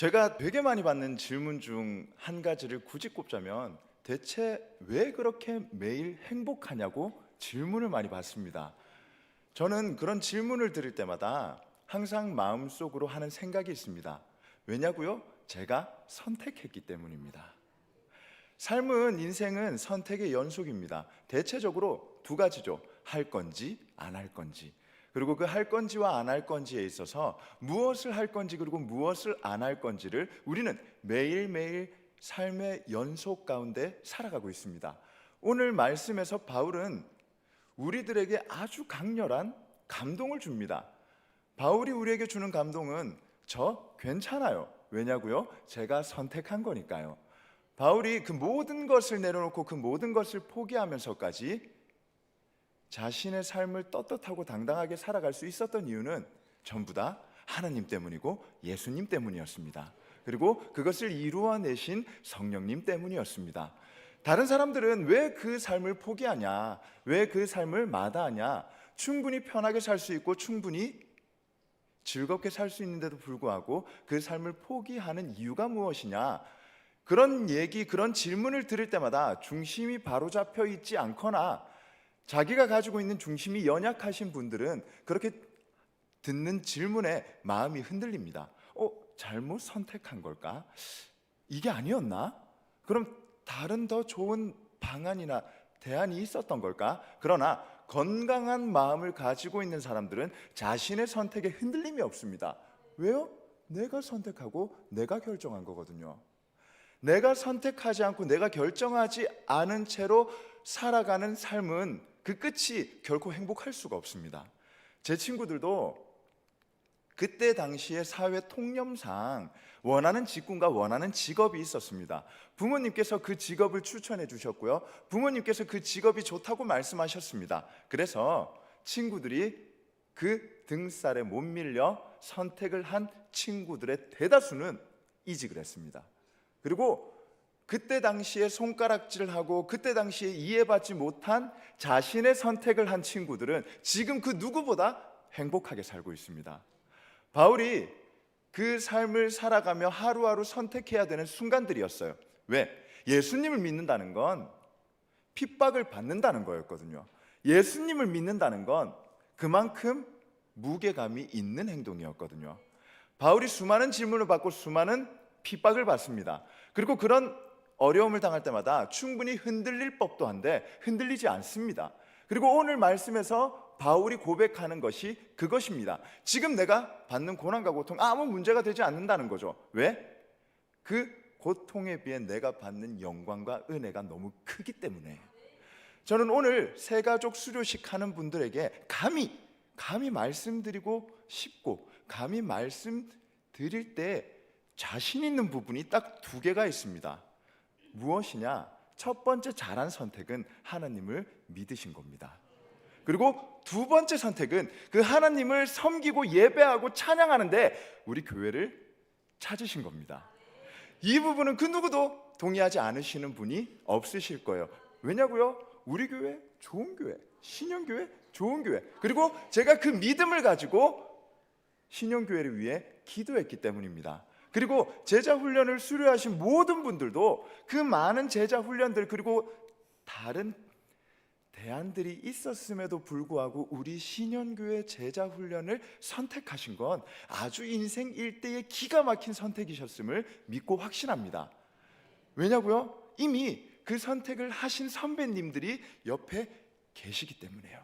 제가 되게 많이 받는 질문 중 한 가지를 굳이 꼽자면 대체 왜 그렇게 매일 행복하냐고 질문을 많이 받습니다. 저는 그런 질문을 들을 때마다 항상 마음속으로 하는 생각이 있습니다. 왜냐고요? 제가 선택했기 때문입니다. 삶은 인생은 선택의 연속입니다. 대체적으로 두 가지죠. 할 건지 안 할 건지. 그리고 그 할 건지와 안 할 건지에 있어서 무엇을 할 건지 그리고 무엇을 안 할 건지를 우리는 매일매일 삶의 연속 가운데 살아가고 있습니다. 오늘 말씀에서 바울은 우리들에게 아주 강렬한 감동을 줍니다. 바울이 우리에게 주는 감동은 저 괜찮아요. 왜냐고요? 제가 선택한 거니까요. 바울이 그 모든 것을 내려놓고 그 모든 것을 포기하면서까지 자신의 삶을 떳떳하고 당당하게 살아갈 수 있었던 이유는 전부 다 하나님 때문이고 예수님 때문이었습니다. 그리고 그것을 이루어내신 성령님 때문이었습니다. 다른 사람들은 왜 그 삶을 포기하냐? 왜 그 삶을 마다하냐? 충분히 편하게 살 수 있고 충분히 즐겁게 살 수 있는데도 불구하고 그 삶을 포기하는 이유가 무엇이냐? 그런 얘기, 그런 질문을 들을 때마다 중심이 바로잡혀 있지 않거나 자기가 가지고 있는 중심이 연약하신 분들은 그렇게 듣는 질문에 마음이 흔들립니다. 잘못 선택한 걸까? 이게 아니었나? 그럼 다른 더 좋은 방안이나 대안이 있었던 걸까? 그러나 건강한 마음을 가지고 있는 사람들은 자신의 선택에 흔들림이 없습니다. 왜요? 내가 선택하고 내가 결정한 거거든요. 내가 선택하지 않고 내가 결정하지 않은 채로 살아가는 삶은 그 끝이 결코 행복할 수가 없습니다. 제 친구들도 그때 당시의 사회 통념상 원하는 직군과 원하는 직업이 있었습니다. 부모님께서 그 직업을 추천해 주셨고요. 부모님께서 그 직업이 좋다고 말씀하셨습니다. 그래서 친구들이 그 등살에 못 밀려 선택을 한 친구들의 대다수는 이직을 했습니다. 그리고 그때 당시에 손가락질을 하고 그때 당시에 이해받지 못한 자신의 선택을 한 친구들은 지금 그 누구보다 행복하게 살고 있습니다. 바울이 그 삶을 살아가며 하루하루 선택해야 되는 순간들이었어요. 왜? 예수님을 믿는다는 건 핍박을 받는다는 거였거든요. 예수님을 믿는다는 건 그만큼 무게감이 있는 행동이었거든요. 바울이 수많은 질문을 받고 수많은 핍박을 받습니다. 그리고 그런 어려움을 당할 때마다 충분히 흔들릴 법도 한데 흔들리지 않습니다. 그리고 오늘 말씀에서 바울이 고백하는 것이 그것입니다. 지금 내가 받는 고난과 고통 아무 문제가 되지 않는다는 거죠. 왜? 그 고통에 비해 내가 받는 영광과 은혜가 너무 크기 때문에. 저는 오늘 새가족 수료식 하는 분들에게 감히 말씀드리고 싶고 감히 말씀드릴 때 자신 있는 부분이 딱 두 개가 있습니다. 무엇이냐? 첫 번째 잘한 선택은 하나님을 믿으신 겁니다. 그리고 두 번째 선택은 그 하나님을 섬기고 예배하고 찬양하는데 우리 교회를 찾으신 겁니다. 이 부분은 그 누구도 동의하지 않으시는 분이 없으실 거예요. 왜냐고요? 우리 교회 좋은 교회, 신영교회 좋은 교회. 그리고 제가 그 믿음을 가지고 신영교회를 위해 기도했기 때문입니다. 그리고 제자 훈련을 수료하신 모든 분들도 그 많은 제자 훈련들 그리고 다른 대안들이 있었음에도 불구하고 우리 신현교회 제자 훈련을 선택하신 건 아주 인생 일대의 기가 막힌 선택이셨음을 믿고 확신합니다. 왜냐고요? 이미 그 선택을 하신 선배님들이 옆에 계시기 때문에요.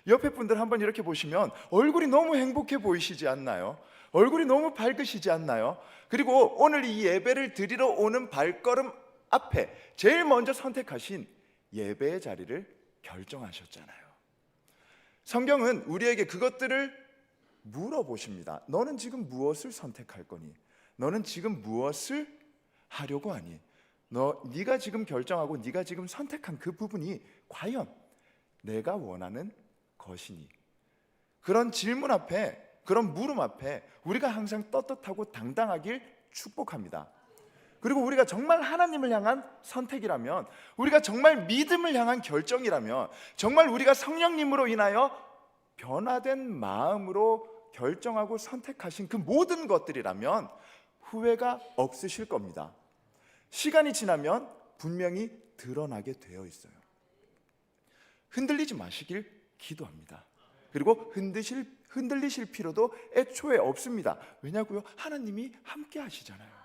옆에 분들 한번 이렇게 보시면 얼굴이 너무 행복해 보이시지 않나요? 얼굴이 너무 밝으시지 않나요? 그리고 오늘 이 예배를 드리러 오는 발걸음 앞에 제일 먼저 선택하신 예배의 자리를 결정하셨잖아요. 성경은 우리에게 그것들을 물어보십니다. 너는 지금 무엇을 선택할 거니? 너는 지금 무엇을 하려고 하니? 네가 지금 결정하고 네가 지금 선택한 그 부분이 과연 내가 원하는 것이니? 그런 질문 앞에, 그런 물음 앞에 우리가 항상 떳떳하고 당당하길 축복합니다. 그리고 우리가 정말 하나님을 향한 선택이라면, 우리가 정말 믿음을 향한 결정이라면, 정말 우리가 성령님으로 인하여 변화된 마음으로 결정하고 선택하신 그 모든 것들이라면 후회가 없으실 겁니다. 시간이 지나면 분명히 드러나게 되어 있어요. 흔들리지 마시길 기도합니다. 그리고 흔들리실 필요도 애초에 없습니다. 왜냐고요? 하나님이 함께 하시잖아요.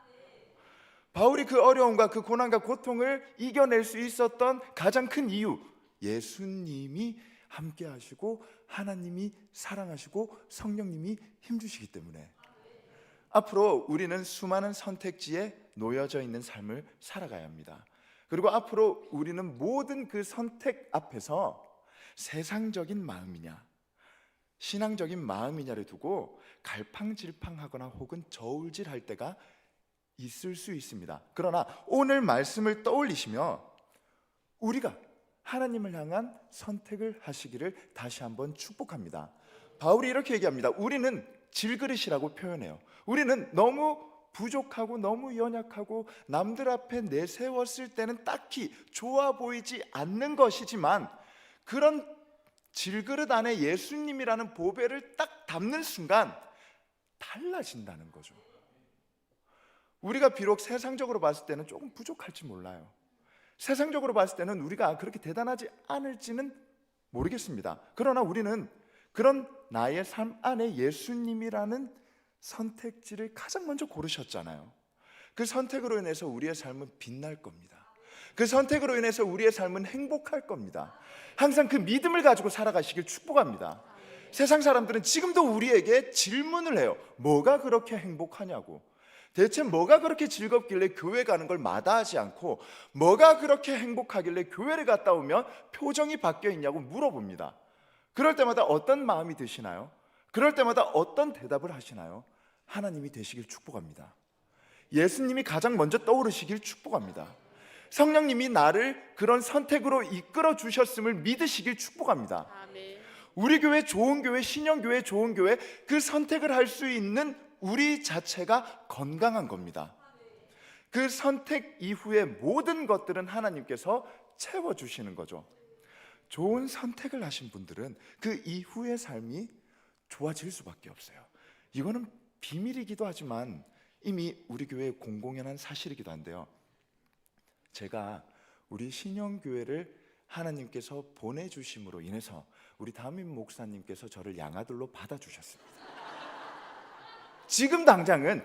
바울이 그 어려움과 그 고난과 고통을 이겨낼 수 있었던 가장 큰 이유, 예수님이 함께 하시고 하나님이 사랑하시고 성령님이 힘주시기 때문에. 앞으로 우리는 수많은 선택지에 놓여져 있는 삶을 살아가야 합니다. 그리고 앞으로 우리는 모든 그 선택 앞에서 세상적인 마음이냐 신앙적인 마음이냐를 두고 갈팡질팡하거나 혹은 저울질할 때가 있을 수 있습니다. 그러나 오늘 말씀을 떠올리시며 우리가 하나님을 향한 선택을 하시기를 다시 한번 축복합니다. 바울이 이렇게 얘기합니다. 우리는 질그릇이라고 표현해요. 우리는 너무 부족하고 너무 연약하고 남들 앞에 내세웠을 때는 딱히 좋아 보이지 않는 것이지만 그런 질그릇 안에 예수님이라는 보배를 딱 담는 순간 달라진다는 거죠. 우리가 비록 세상적으로 봤을 때는 조금 부족할지 몰라요. 세상적으로 봤을 때는 우리가 그렇게 대단하지 않을지는 모르겠습니다. 그러나 우리는 그런 나의 삶 안에 예수님이라는 선택지를 가장 먼저 고르셨잖아요. 그 선택으로 인해서 우리의 삶은 빛날 겁니다. 그 선택으로 인해서 우리의 삶은 행복할 겁니다. 항상 그 믿음을 가지고 살아가시길 축복합니다. 세상 사람들은 지금도 우리에게 질문을 해요. 뭐가 그렇게 행복하냐고. 대체 뭐가 그렇게 즐겁길래 교회 가는 걸 마다하지 않고 뭐가 그렇게 행복하길래 교회를 갔다 오면 표정이 바뀌어 있냐고 물어봅니다. 그럴 때마다 어떤 마음이 드시나요? 그럴 때마다 어떤 대답을 하시나요? 하나님이 되시길 축복합니다. 예수님이 가장 먼저 떠오르시길 축복합니다. 성령님이 나를 그런 선택으로 이끌어 주셨음을 믿으시길 축복합니다. 아멘. 우리 교회 좋은 교회, 신영교회 좋은 교회, 그 선택을 할 수 있는 우리 자체가 건강한 겁니다. 그 선택 이후의 모든 것들은 하나님께서 채워주시는 거죠. 좋은 선택을 하신 분들은 그 이후의 삶이 좋아질 수밖에 없어요. 이거는 비밀이기도 하지만 이미 우리 교회의 공공연한 사실이기도 한데요. 제가 우리 신영교회를 하나님께서 보내주심으로 인해서 우리 담임 목사님께서 저를 양아들로 받아주셨습니다. 지금 당장은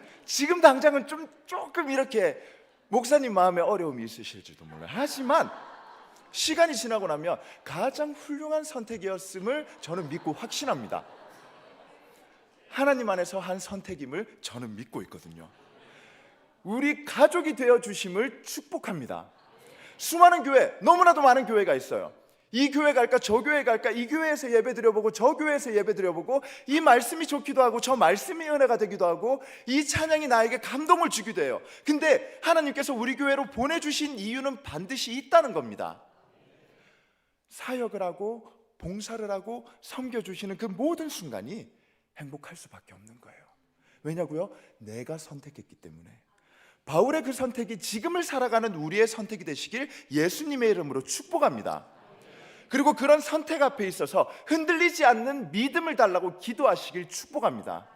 조금 이렇게 목사님 마음에 어려움이 있으실지도 몰라요. 하지만 시간이 지나고 나면 가장 훌륭한 선택이었음을 저는 믿고 확신합니다. 하나님 안에서 한 선택임을 저는 믿고 있거든요. 우리 가족이 되어 주심을 축복합니다. 수많은 교회, 너무나도 많은 교회가 있어요. 이 교회 갈까 저 교회 갈까, 이 교회에서 예배 드려보고 저 교회에서 예배 드려보고, 이 말씀이 좋기도 하고 저 말씀이 은혜가 되기도 하고 이 찬양이 나에게 감동을 주기도 해요. 근데 하나님께서 우리 교회로 보내주신 이유는 반드시 있다는 겁니다. 사역을 하고 봉사를 하고 섬겨주시는 그 모든 순간이 행복할 수밖에 없는 거예요. 왜냐고요? 내가 선택했기 때문에. 바울의 그 선택이 지금을 살아가는 우리의 선택이 되시길 예수님의 이름으로 축복합니다. 그리고 그런 선택 앞에 있어서 흔들리지 않는 믿음을 달라고 기도하시길 축복합니다.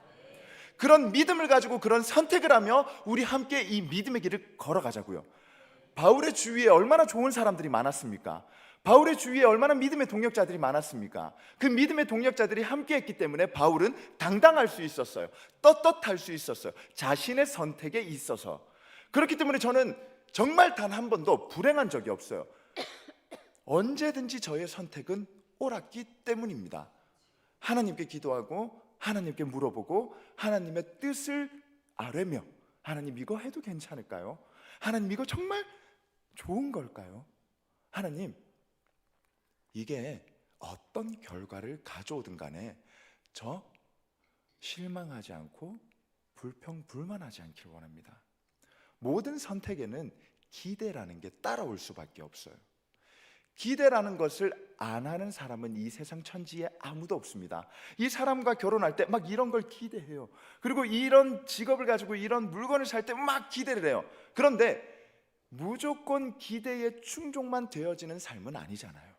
그런 믿음을 가지고 그런 선택을 하며 우리 함께 이 믿음의 길을 걸어가자고요. 바울의 주위에 얼마나 좋은 사람들이 많았습니까? 바울의 주위에 얼마나 믿음의 동력자들이 많았습니까? 그 믿음의 동력자들이 함께했기 때문에 바울은 당당할 수 있었어요. 떳떳할 수 있었어요. 자신의 선택에 있어서. 그렇기 때문에 저는 정말 단 한 번도 불행한 적이 없어요. 언제든지 저의 선택은 옳았기 때문입니다. 하나님께 기도하고 하나님께 물어보고 하나님의 뜻을 아뢰며, 하나님 이거 해도 괜찮을까요? 하나님 이거 정말 좋은 걸까요? 하나님 이게 어떤 결과를 가져오든 간에 저 실망하지 않고 불평불만하지 않길 원합니다. 모든 선택에는 기대라는 게 따라올 수밖에 없어요. 기대라는 것을 안 하는 사람은 이 세상 천지에 아무도 없습니다. 이 사람과 결혼할 때 막 이런 걸 기대해요. 그리고 이런 직업을 가지고 이런 물건을 살 때 막 기대를 해요. 그런데 무조건 기대에 충족만 되어지는 삶은 아니잖아요.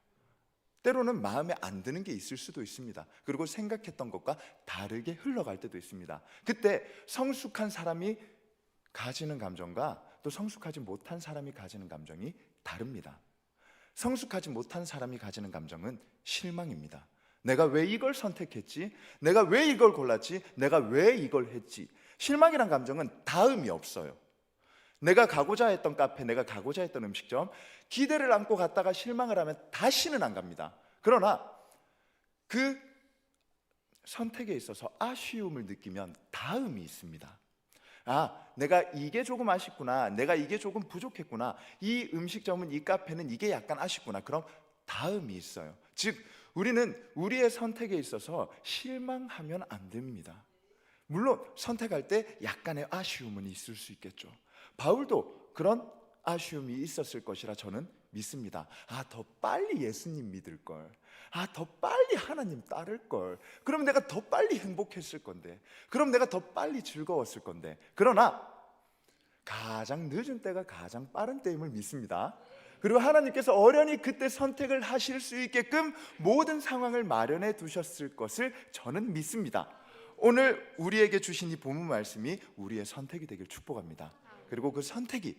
때로는 마음에 안 드는 게 있을 수도 있습니다. 그리고 생각했던 것과 다르게 흘러갈 때도 있습니다. 그때 성숙한 사람이 가지는 감정과 또 성숙하지 못한 사람이 가지는 감정이 다릅니다. 성숙하지 못한 사람이 가지는 감정은 실망입니다. 내가 왜 이걸 선택했지? 내가 왜 이걸 골랐지? 내가 왜 이걸 했지? 실망이란 감정은 다음이 없어요. 내가 가고자 했던 카페, 내가 가고자 했던 음식점, 기대를 안고 갔다가 실망을 하면 다시는 안 갑니다. 그러나 그 선택에 있어서 아쉬움을 느끼면 다음이 있습니다. 내가 이게 조금 아쉽구나, 내가 이게 조금 부족했구나, 이 음식점은, 이 카페는 이게 약간 아쉽구나. 그럼 다음이 있어요. 즉 우리는 우리의 선택에 있어서 실망하면 안 됩니다. 물론 선택할 때 약간의 아쉬움은 있을 수 있겠죠. 바울도 그런 아쉬움이 있었을 것이라 저는 믿습니다. 더 빨리 예수님 믿을 걸, 더 빨리 하나님 따를 걸, 그럼 내가 더 빨리 행복했을 건데, 그럼 내가 더 빨리 즐거웠을 건데. 그러나 가장 늦은 때가 가장 빠른 때임을 믿습니다. 그리고 하나님께서 어련히 그때 선택을 하실 수 있게끔 모든 상황을 마련해 두셨을 것을 저는 믿습니다. 오늘 우리에게 주신 이 본문 말씀이 우리의 선택이 되길 축복합니다. 그리고 그 선택이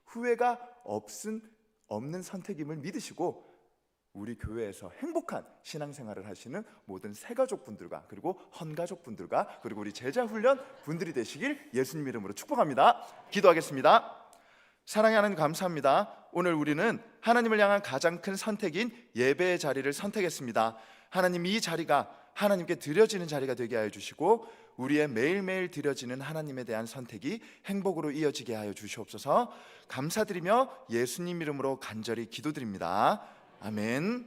후회가 없는 선택임을 믿으시고, 우리 교회에서 행복한 신앙생활을 하시는 모든 새가족분들과 그리고 헌가족분들과 그리고 우리 제자훈련 분들이 되시길 예수님 이름으로 축복합니다. 기도하겠습니다. 사랑의 하나님, 감사합니다. 오늘 우리는 하나님을 향한 가장 큰 선택인 예배의 자리를 선택했습니다. 하나님, 이 자리가 하나님께 드려지는 자리가 되게 하여 주시고, 우리의 매일매일 드려지는 하나님에 대한 선택이 행복으로 이어지게 하여 주시옵소서. 감사드리며 예수님 이름으로 간절히 기도드립니다. 아멘.